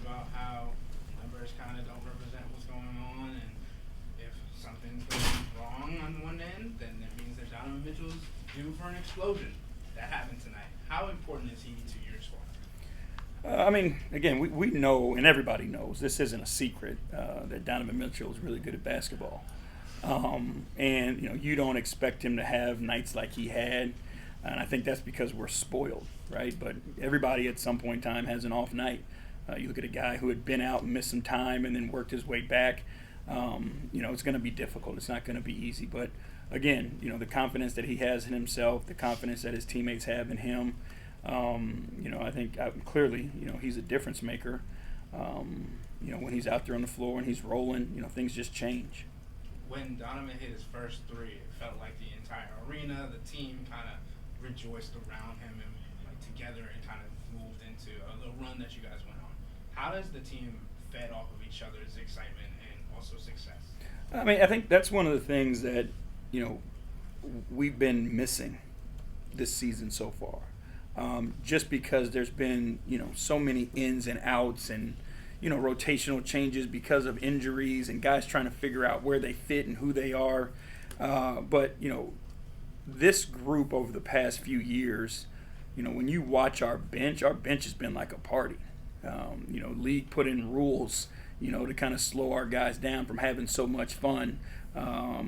about how numbers kind of don't represent what's going on, and if something's going wrong on one end, then that means that Donovan Mitchell's due for an explosion. That happened tonight. How important is he to your squad? I mean, again, we know, and everybody knows, this isn't a secret, that Donovan Mitchell is really good at basketball. And, you don't expect him to have nights like he had. And I think that's because we're spoiled, right? But everybody at some point in time has an off night. You look at a guy who had been out and missed some time and then worked his way back. It's going to be difficult. It's not going to be easy. But, again, the confidence that he has in himself, the confidence that his teammates have in him, I think clearly, he's a difference maker. When he's out there on the floor and he's rolling, things just change. When Donovan hit his first three, it felt like the entire arena, the team kind of rejoiced around him and together and kind of moved into a little run that you guys went on. How does the team fed off of each other's excitement and also success? I mean, I think that's one of the things that, we've been missing this season so far. Just because there's been, so many ins and outs and, rotational changes because of injuries and guys trying to figure out where they fit and who they are. But this group over the past few years, when you watch our bench has been like a party. League put in rules, to kind of slow our guys down from having so much fun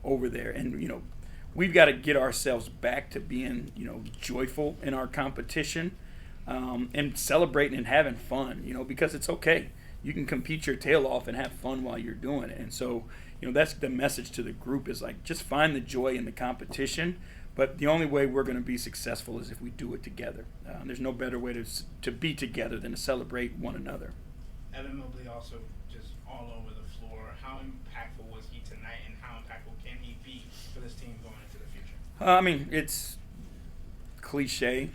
over there. And, we've got to get ourselves back to being, joyful in our competition and celebrating and having fun, because it's okay. You can compete your tail off and have fun while you're doing it. And so, that's the message to the group is like, just find the joy in the competition. But the only way we're going to be successful is if we do it together. There's no better way to be together than to celebrate one another. Evan Mobley also just all over the floor. How impactful was he tonight, and how impactful can he be for this team going into the future? I mean, it's cliche,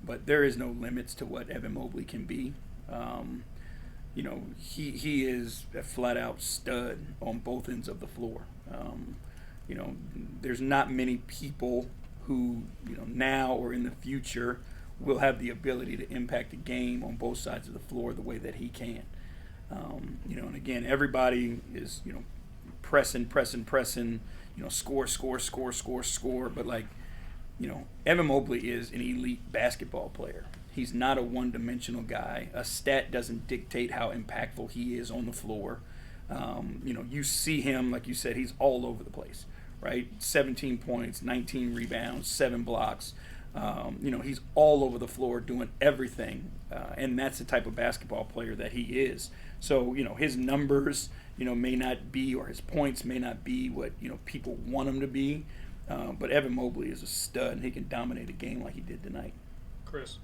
but there is no limits to what Evan Mobley can be. He is a flat-out stud on both ends of the floor. There's not many people who, now or in the future will have the ability to impact a game on both sides of the floor the way that he can. And again, everybody is, pressing, score. But Evan Mobley is an elite basketball player. He's not a one-dimensional guy. A stat doesn't dictate how impactful he is on the floor. You see him, like you said, he's all over the place, right? 17 points, 19 rebounds, 7 blocks. He's all over the floor doing everything, and that's the type of basketball player that he is. So, his numbers, may not be, or his points may not be what, people want him to be, but Evan Mobley is a stud, and he can dominate a game like he did tonight. Chris.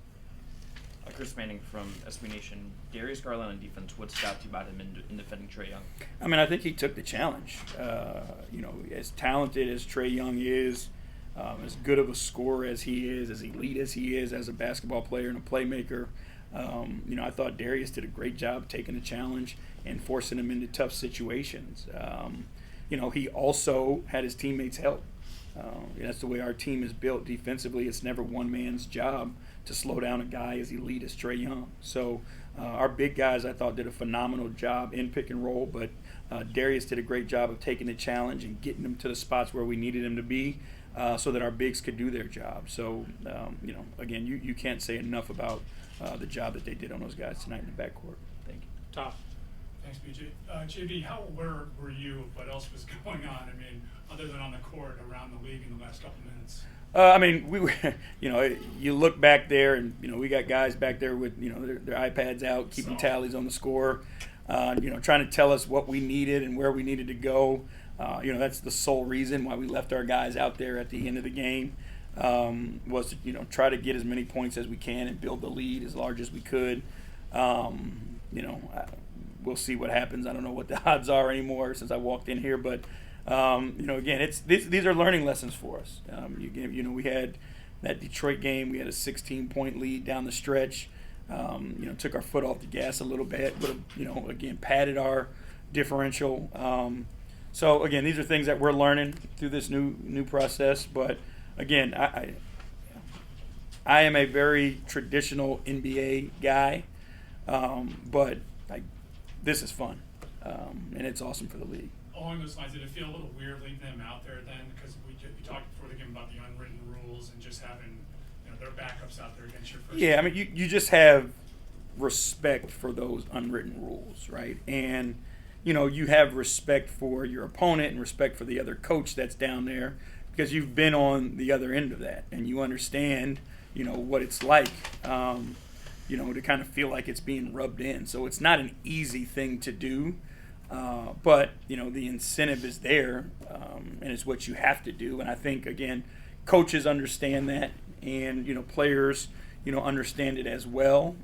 Chris Manning from FanNation. Darius Garland on defense, what stood out to you about him in defending Trae Young? I mean, I think he took the challenge. As talented as Trae Young is, as good of a scorer as he is, as elite as he is as a basketball player and a playmaker, I thought Darius did a great job taking the challenge and forcing him into tough situations. He also had his teammates help. That's the way our team is built defensively. It's never one man's job to slow down a guy as elite as Trae Young. So our big guys, I thought, did a phenomenal job in pick and roll, but Darius did a great job of taking the challenge and getting them to the spots where we needed him to be so that our bigs could do their job. So, again, you can't say enough about the job that they did on those guys tonight in the backcourt. Thank you. Tom. Thanks, BJ. JB, how aware were you of what else was going on? I mean, other than on the court, around the league in the last couple minutes? We were, you look back there and, we got guys back there with, their iPads out, keeping tallies on the score, trying to tell us what we needed and where we needed to go. That's the sole reason why we left our guys out there at the end of the game, was to, try to get as many points as we can and build the lead as large as we could. We'll see what happens. I don't know what the odds are anymore since I walked in here, but again, these are learning lessons for us. We had that Detroit game. We had a 16-point lead down the stretch. Took our foot off the gas a little bit, but again, padded our differential. So again, these are things that we're learning through this new process. But again, I am a very traditional NBA guy. But like, this is fun, and it's awesome for the league. Along those lines, did it feel a little weird leaving them out there then? Because we talked before the game about the unwritten rules and just having their backups out there against your first. Yeah, I mean, you just have respect for those unwritten rules, right? And you have respect for your opponent and respect for the other coach that's down there because you've been on the other end of that and you understand, what it's like, to kind of feel like it's being rubbed in. So it's not an easy thing to do, but the incentive is there, and it's what you have to do. And I think again, coaches understand that, and players, understand it as well.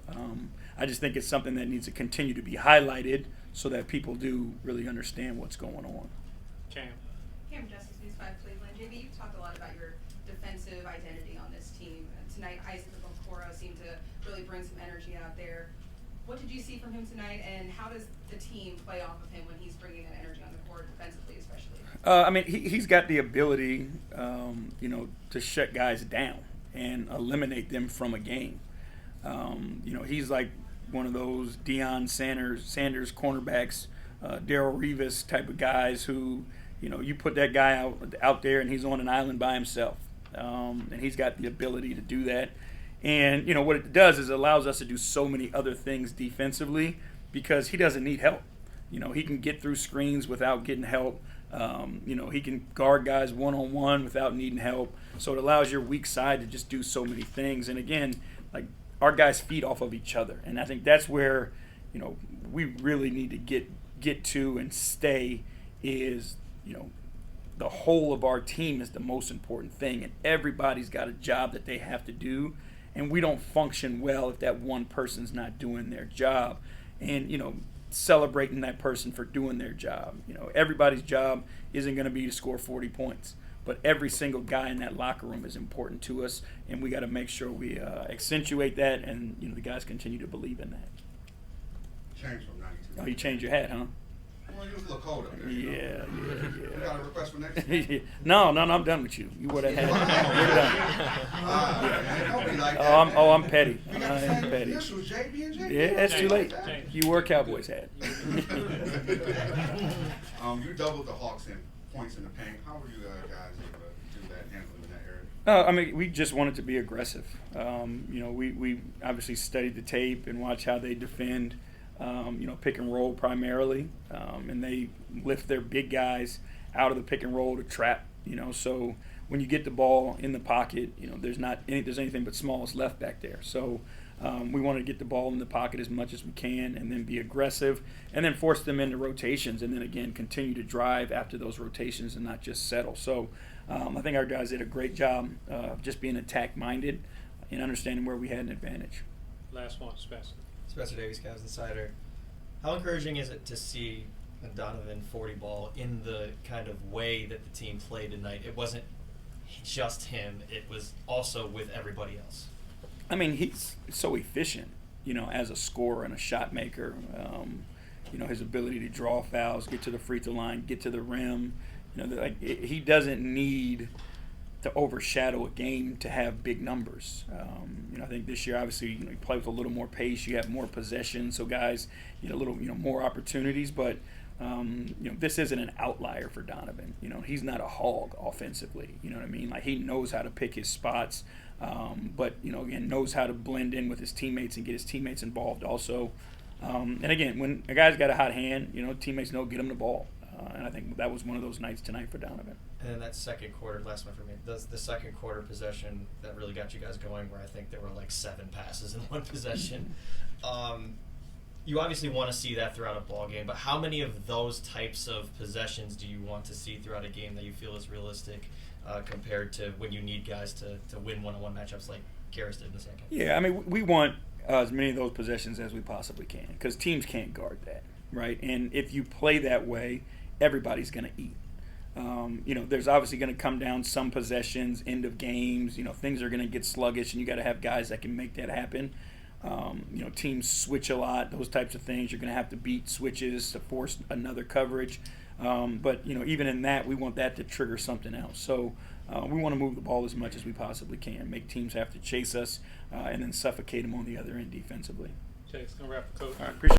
I just think it's something that needs to continue to be highlighted so that people do really understand what's going on. Cam. Cam Justice, News 5 Cleveland. JB, you've talked a lot about your defensive identity on this team. Tonight, Isaac Okoro seemed to really bring some energy out there. What did you see from him tonight, and how does the team play off of him when he's bringing that energy on the court, defensively especially? I mean, he's got the ability, to shut guys down and eliminate them from a game. He's like one of those Deion Sanders cornerbacks, Darrelle Revis type of guys who, you put that guy out there and he's on an island by himself. And he's got the ability to do that. And, what it does is it allows us to do so many other things defensively because he doesn't need help. He can get through screens without getting help. He can guard guys one-on-one without needing help. So it allows your weak side to just do so many things. And again, like, our guys feed off of each other. And I think that's where, we really need to get to and stay is, the whole of our team is the most important thing. And everybody's got a job that they have to do. And we don't function well if that one person's not doing their job. And, celebrating that person for doing their job. Everybody's job isn't going to be to score 40 points. But every single guy in that locker room is important to us, and we got to make sure we accentuate that, and the guys continue to believe in that. Changed from 92. Oh, you changed your hat, huh? Well, you was a little cold up there. Yeah. You got a request for next year? No, I'm done with you. You wore that hat. You're done. Man, don't be like that, I'm petty. We got I the am same petty. initials, JB and JB. Yeah, it's too late. James. You wore a Cowboys hat. You doubled the Hawks in points in the paint. How were you guys able to do that, handle in that area? I mean, we just wanted to be aggressive. We obviously studied the tape and watch how they defend, pick and roll primarily. And they lift their big guys out of the pick and roll to trap, So when you get the ball in the pocket, there's anything but smalls left back there. So we wanted to get the ball in the pocket as much as we can and then be aggressive and then force them into rotations and then, again, continue to drive after those rotations and not just settle. So I think our guys did a great job of just being attack-minded and understanding where we had an advantage. Last one, Spencer. Spencer Davies, Cavs Insider. How encouraging is it to see Donovan 40 ball in the kind of way that the team played tonight? It wasn't just him, it was also with everybody else. I mean, he's so efficient, as a scorer and a shot maker. His ability to draw fouls, get to the free throw line, get to the rim. He doesn't need to overshadow a game to have big numbers. I think this year, obviously, you play with a little more pace. You have more possession, so guys get a little, more opportunities. But this isn't an outlier for Donovan. He's not a hog offensively. You know what I mean? Like, he knows how to pick his spots, but again, knows how to blend in with his teammates and get his teammates involved also. And again, when a guy's got a hot hand, teammates know get him the ball. And I think that was one of those nights tonight for Donovan. And then that second quarter, last one for me, the second quarter possession that really got you guys going, where I think there were like 7 passes in one possession. You obviously want to see that throughout a ball game, but how many of those types of possessions do you want to see throughout a game that you feel is realistic compared to when you need guys to win one-on-one matchups like Karras did in the second? Yeah, I mean, we want as many of those possessions as we possibly can because teams can't guard that, right? And if you play that way, everybody's going to eat. There's obviously going to come down some possessions, end of games. Things are going to get sluggish, and you got to have guys that can make that happen. Teams switch a lot, those types of things. You're going to have to beat switches to force another coverage. But even in that, we want that to trigger something else. So we want to move the ball as much as we possibly can, make teams have to chase us, and then suffocate them on the other end defensively. Okay, it's gonna wrap the coach. All right, appreciate